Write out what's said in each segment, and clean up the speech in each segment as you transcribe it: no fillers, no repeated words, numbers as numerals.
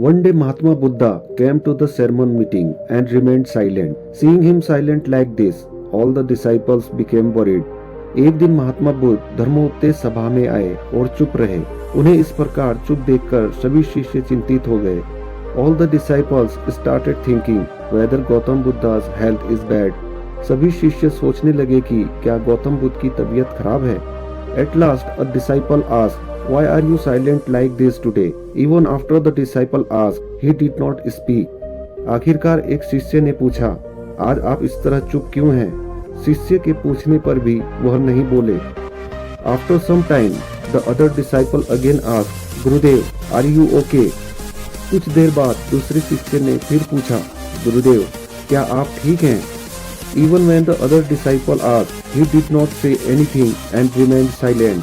One day Mahatma Buddha came to the sermon meeting and remained silent. Seeing him silent like this, all the disciples became worried. एक दिन महात्मा बुद्ध धर्मोपदेश सभा में आए और चुप रहे। उन्हें इस प्रकार चुप देखकर सभी शिष्य चिंतित हो गए। All the disciples started thinking whether Gautam Buddha's health is bad. सभी शिष्य सोचने लगे कि क्या गौतम बुद्ध की तबीयत खराब है। At last, a disciple asked, "Why are you silent like this today?" Even after the disciple asked, he did not speak. आखिरकार एक शिष्य ने पूछा, आज आप इस तरह चुप क्यों हैं? शिष्य के पूछने पर भी वह नहीं बोले। After some time, the other disciple again asked, "Gurudev, are you okay?" कुछ देर बाद दूसरे शिष्य ने फिर पूछा, गुरुदेव, क्या आप ठीक हैं? Even when the other disciple asked, he did not say anything and remained silent.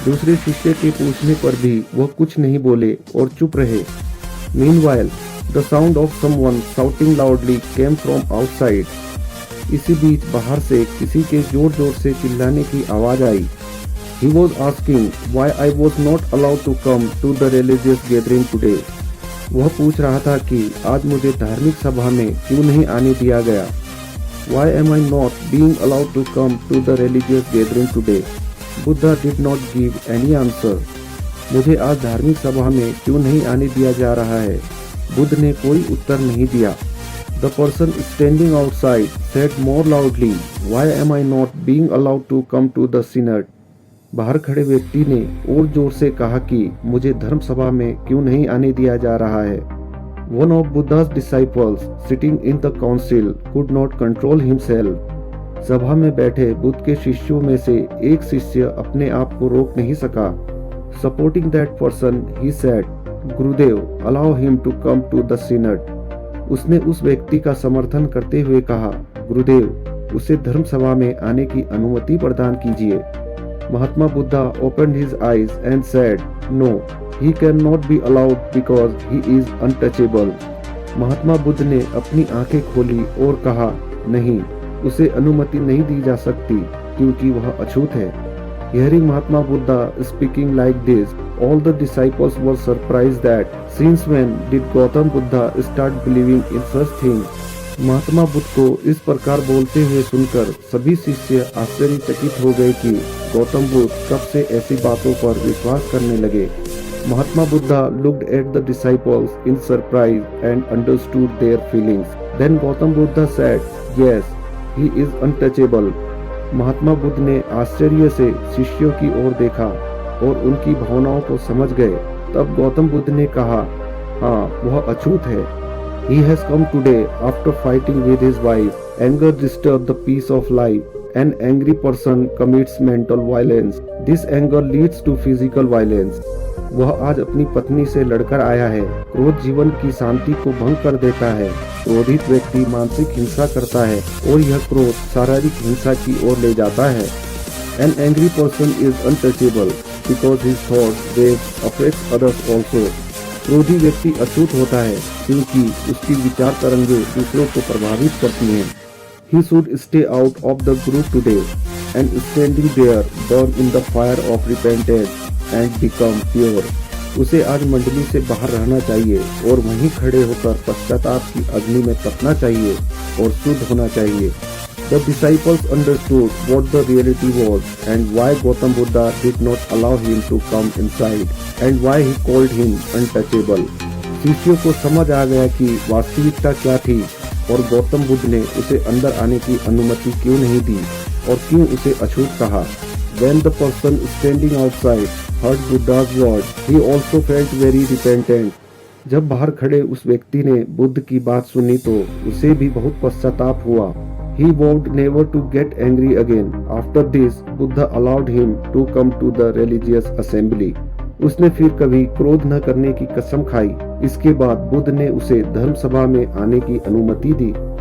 दूसरे शिष्य के पूछने पर भी वह कुछ नहीं बोले और चुप रहे। Meanwhile, the sound of someone shouting loudly came from outside. इसी बीच बाहर से किसी के जोर-जोर से चिल्लाने की आवाज आई। He was asking why I was not allowed to come to the religious gathering today. वह पूछ रहा था कि आज मुझे धार्मिक सभा में क्यों नहीं आने दिया गया। Why am I not being allowed to come to the religious gathering today? Buddha did not give any answer. मुझे आज धार्मिक सभा में क्यों नहीं आने दिया जा रहा है? बुद्ध ने कोई उत्तर नहीं दिया। The person standing outside said more loudly, "Why am I not being allowed to come to the synod?" बाहर खड़े व्यक्ति ने और जोर से कहा कि मुझे धर्म सभा में क्यों नहीं आने दिया जा रहा है। One of Buddha's disciples sitting in the council could not control himself. सभा में बैठे बुद्ध के शिष्यों में से एक शिष्य अपने आप को रोक नहीं सका। Supporting that person, he said, "Gurudev, allow him to come to the synod." उसने उस व्यक्ति का समर्थन करते हुए कहा, गुरुदेव, उसे धर्म सभा में आने की अनुमति प्रदान कीजिए। Mahatma Buddha opened his eyes and said, "No, he cannot be allowed because he is untouchable." Mahatma Buddha ने अपनी आंखें खोली और कहा, नहीं, उसे अनुमति नहीं दी जा सकती क्योंकि वह अछूत है। Hearing Mahatma Buddha speaking like this, all the disciples were surprised that since when did Gautam Buddha start believing in such things? Mahatma Buddha को इस प्रकार बोलते हुए सुनकर सभी शिष्य आश्चर्यचकित हो गए कि गौतम बुद्ध कब से ऐसी बातों पर विश्वास करने लगे। महात्मा Buddha looked at the disciples in surprise and understood their feelings. Then Gautam Buddha said, "Yes, he is untouchable." Mahatma Buddha ने आश्चर्य से शिष्यों की ओर देखा और उनकी भावनाओं को समझ गए। तब गौतम बुद्ध ने कहा, हाँ, वह अछूत है। He has come today after fighting with his wife. Anger disturbs the peace of life. An angry person commits mental violence. This anger leads to physical violence. वह आज अपनी पत्नी से लड़कर आया है। क्रोध जीवन की शांति को भंग कर देता है। क्रोधित व्यक्ति मानसिक हिंसा करता है और यह क्रोध शारीरिक हिंसा की ओर ले जाता है। An angry person is untouchable because his thoughts, waves affect others also. क्रोधी व्यक्ति अछूत होता है क्योंकि उसकी विचार तरंगे दूसरों को प्रभावित करती हैं। He should stay out of the group today and standing there burn in the fire of repentance and become pure. उसे आज मंडली से बाहर रहना चाहिए और वहीं खड़े होकर पश्चाताप की अग्नि में तपना चाहिए और शुद्ध होना चाहिए। The disciples understood what the reality was and why Gautam Buddha did not allow him to come inside and why he called him untouchable. शिष्यों को समझ आ गया कि वास्तविकता क्या थी और गौतम बुद्ध ने उसे अंदर आने की अनुमति क्यों नहीं दी और क्यों उसे अछूत कहा। When the person standing outside heard Buddha's words, he also felt very repentant. जब बाहर खड़े उस व्यक्ति ने बुद्ध की बात सुनी तो उसे भी बहुत पश्चाताप हुआ। He vowed never to get angry again. After this, Buddha allowed him to come to the religious assembly. उसने फिर कभी क्रोध न करने की कसम खाई। इसके बाद बुद्ध ने उसे धर्म सभा में आने की अनुमति दी।